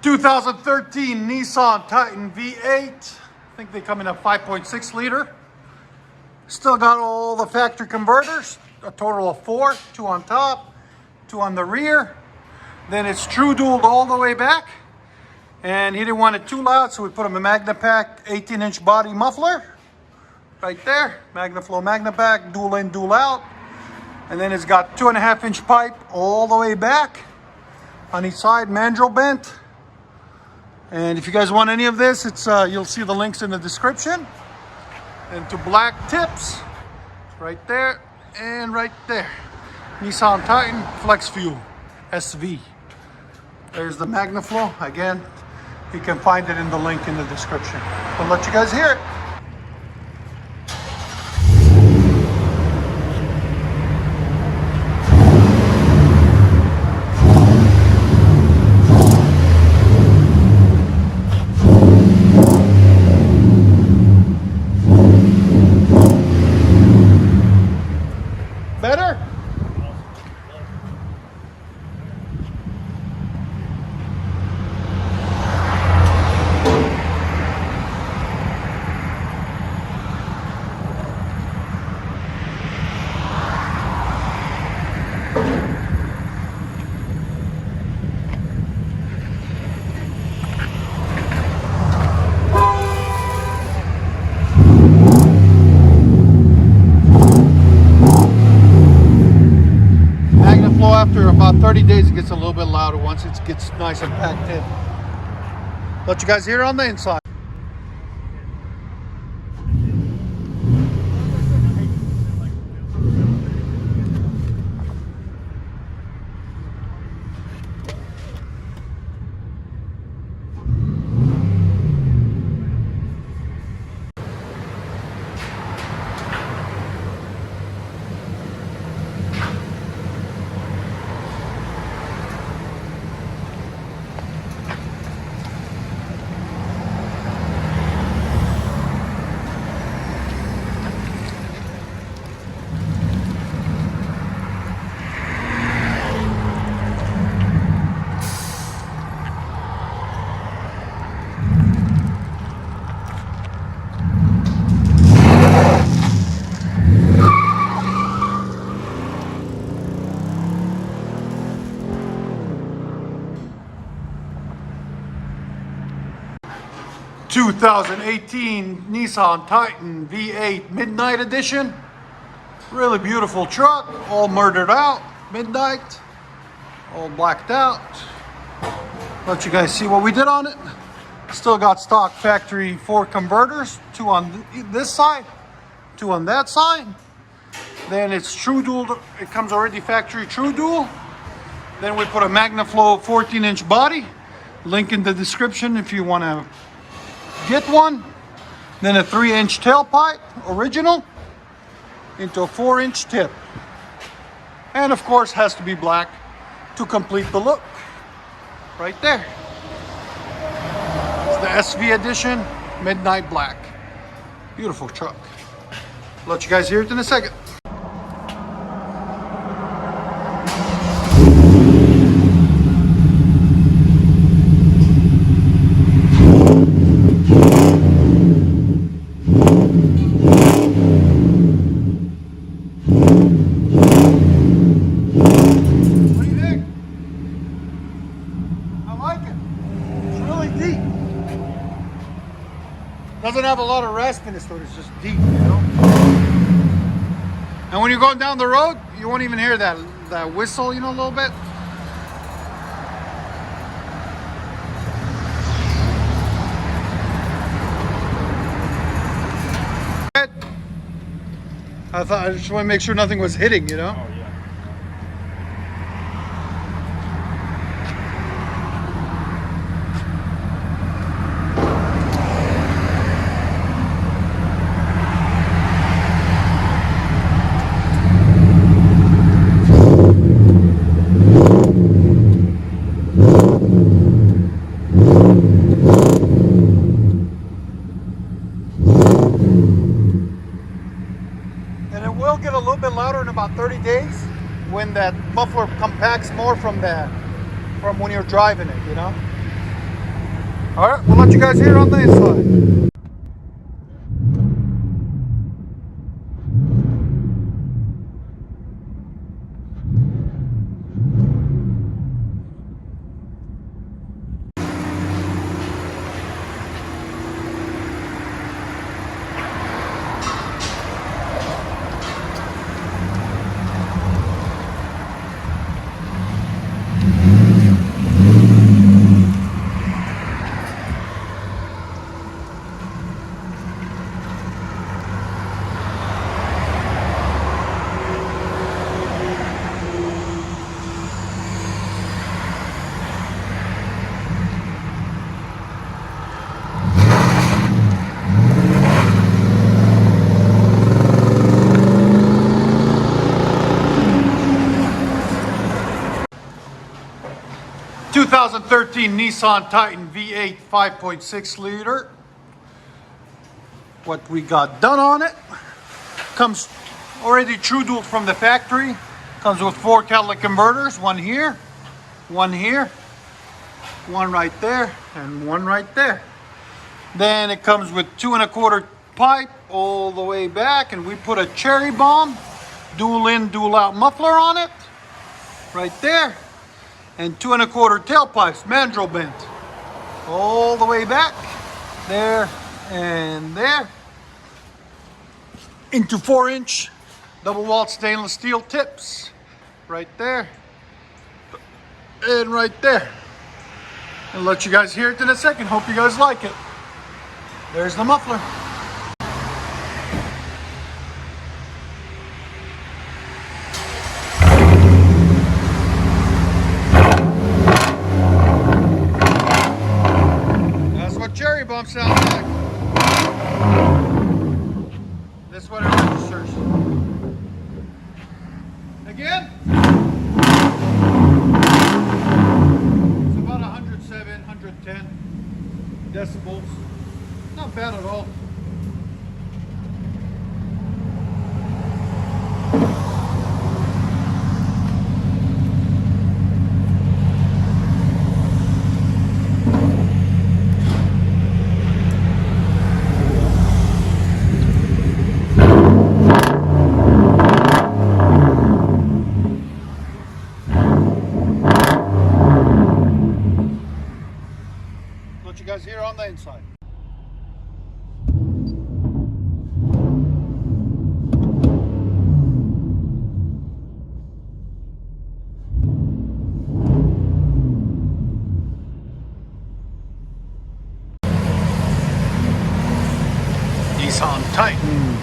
2013 Nissan Titan V8. I think they come in a 5.6 liter. Still got all the factory converters, a total of 4, 2 on top, 2 on the rear. Then it's true dualed all the way back. And he didn't want it too loud, so we put him a Magnapack 18-inch body muffler. Right there, MagnaFlow Magnapack, dual in, dual out. And then it's got 2.5-inch pipe all the way back. On each side, mandrel bent. And if you guys want any of this, it's you'll see the links in the description. And to black tips, right there and right there. Nissan Titan Flex Fuel SV. There's the MagnaFlow. Again, you can find it in the link in the description. I'll let you guys hear it. Better? 30 days it gets a little bit louder once it gets nice and packed in. Let you guys hear it on the inside. (2018) Nissan Titan V8 Midnight Edition. Really beautiful truck, all murdered out, midnight, all blacked out. Let you guys see what we did on it. Still got stock factory 4 converters, 2 on this side, 2 on that side. Then it's true dual, it comes already factory true dual. Then we put a MagnaFlow 14-inch body, link in the description if you want to get one. Then a 3-inch tailpipe, original, into a 4-inch tip. And of course has to be black to complete the look. Right there. It's the SV edition, midnight black. Beautiful truck. Let you guys hear it in a second. Doesn't have a lot of raspiness to it, it's just deep, you know. And when you're going down the road, you won't even hear that whistle, you know, a little bit. I just want to make sure nothing was hitting, you know. Oh, yeah. Get a little bit louder in about 30 days when that muffler compacts more from when you're driving it, you know. All right, we'll let you guys hear on the inside. 2013 Nissan Titan V8 5.6 liter. What we got done on it. Comes already true dual from the factory. Comes with 4 catalytic converters. One here, one here, one right there, and one right there. Then it comes with 2 1/4 pipe all the way back, and we put a cherry bomb, dual in, dual out muffler on it, right there. And 2 1/4 tailpipes, mandrel bent, all the way back, there and there, into 4-inch double-walled stainless steel tips, right there and right there. I'll let you guys hear it in a second. Hope you guys like it. There's the muffler. Cherry bomb sounds like. This one it registers. Again, it's about 107, 110 decibels. Not bad at all. What you guys hear on the inside. Nissan Titan.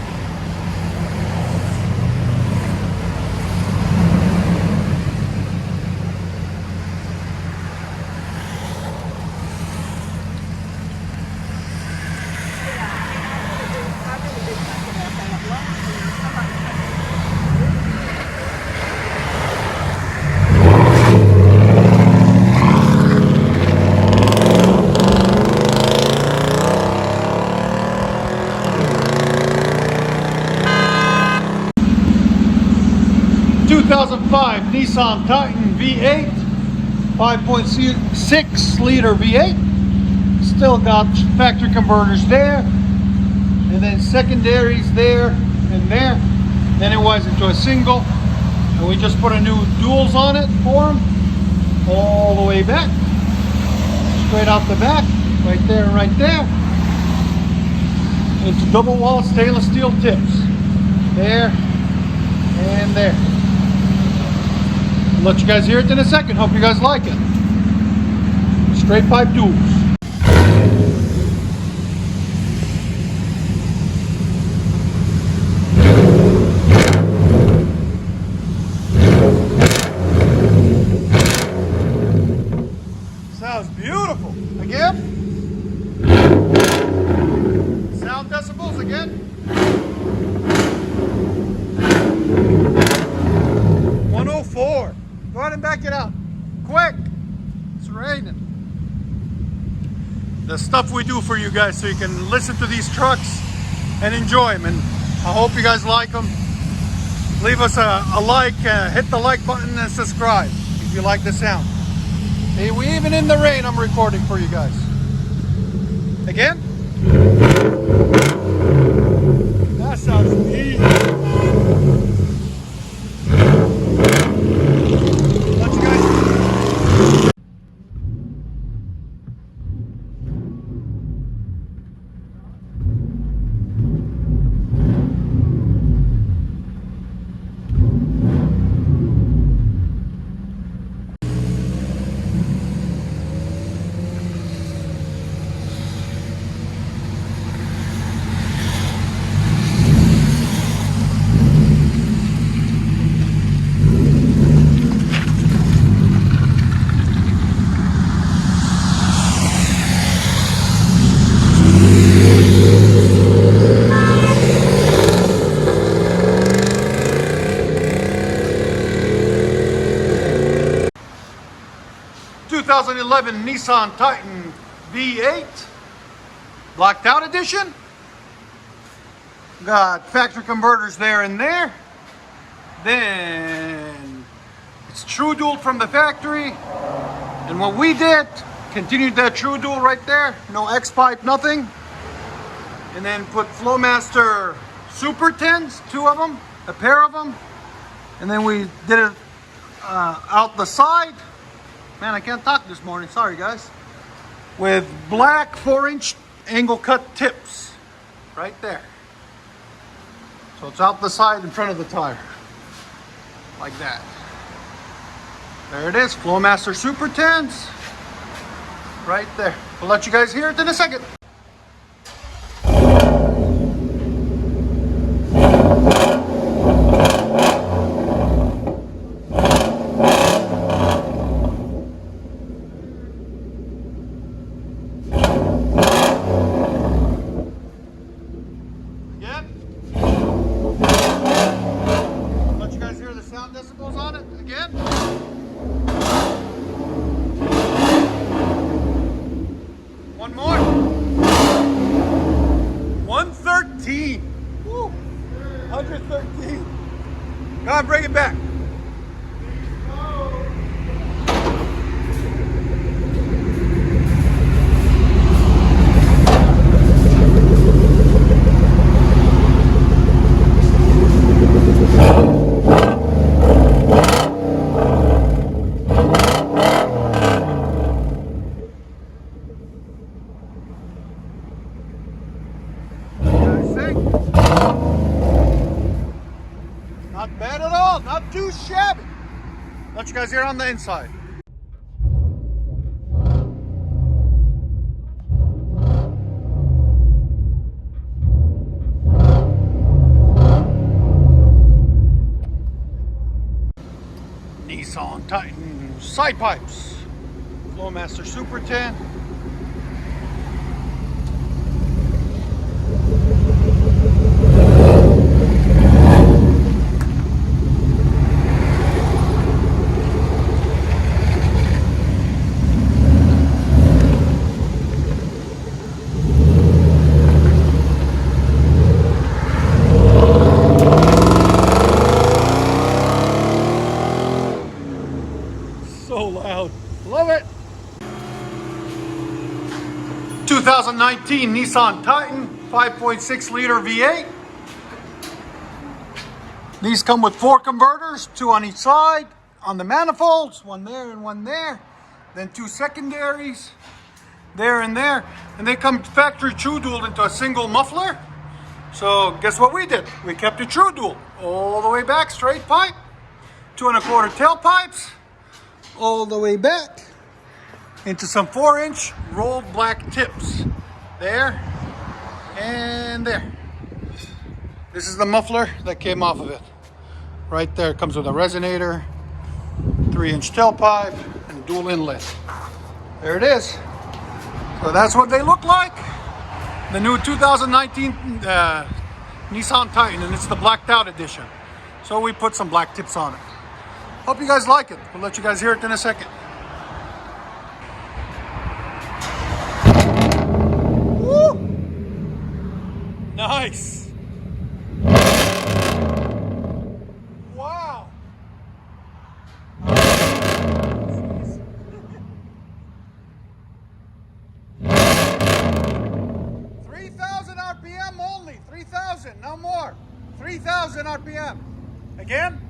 Nissan Titan V8 5.6 liter V8. Still got factory converters there, and then secondaries there and there. Then it was into a single, and we just put a new duals on it for them, all the way back, straight out the back, right there and right there. It's double wall stainless steel tips, there and there. I'll let you guys hear it in a second. Hope you guys like it. Straight pipe duals. Sounds beautiful. Again. Sound decibels again. 104. Go ahead and back it out. Quick. It's raining. The stuff we do for you guys so you can listen to these trucks and enjoy them. And I hope you guys like them. Leave us a like, hit the like button and subscribe if you like the sound. Hey, we even in the rain, I'm recording for you guys. Again? That sounds neat. Let you guys. 2011 Nissan Titan V8 blacked out edition. Got factory converters there and there. Then it's true dual from the factory. And what we did, continued that true dual right there. No X pipe, nothing. And then put Flowmaster Super 10s, 2 of them, a pair of them. And then we did it out the side. Man, I can't talk this morning, sorry guys. With black 4-inch angle cut tips right there. So it's out the side in front of the tire. Like that. There it is, Flowmaster Super 10s. Right there. We'll let you guys hear it in a second. Decibels on it again. One more. 113. Woo. 113. Come on, bring it back. Not bad at all, not too shabby. Let you guys hear on the inside. Nissan Titan Sidepipes, Flowmaster Super 10. So loud. Love it. 2019 Nissan Titan 5.6 liter V8. These come with 4 converters, 2 on each side, on the manifolds, 1 there and 1 there. Then 2 secondaries, there and there. And they come factory true dual into a single muffler. So guess what we did? We kept it true dual all the way back, straight pipe, 2 1/4 tailpipes, all the way back into some 4-inch rolled black tips. There and there. This is the muffler that came off of it. Right there, it comes with a resonator, 3-inch tailpipe, and dual inlet. There it is. So that's what they look like. The new 2019 Nissan Titan, and it's the blacked out edition. So we put some black tips on it. Hope you guys like it. We'll let you guys hear it in a second. Woo! Nice. Wow. 3,000 RPM. Again.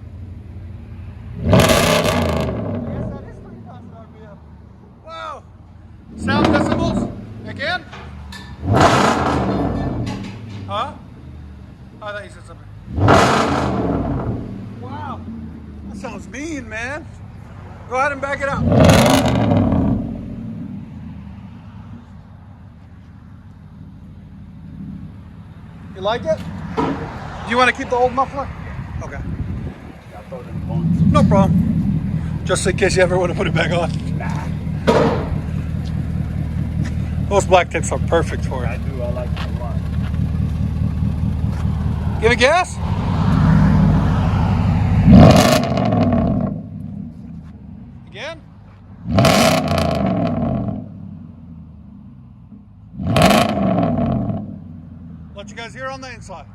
Yes, that is 3,000 RPM. Wow. Sound decibels. Again. Huh? I thought you said something. Wow. That sounds mean, man. Go ahead and back it up. You like it? Do you want to keep the old muffler? Okay. Yeah, I'll throw it in the bonds. No problem. Just in case you ever want to put it back on. Nah. Those black tips are perfect for it. I do. I like it a lot. Give it gas. Again. Let you guys hear on the inside.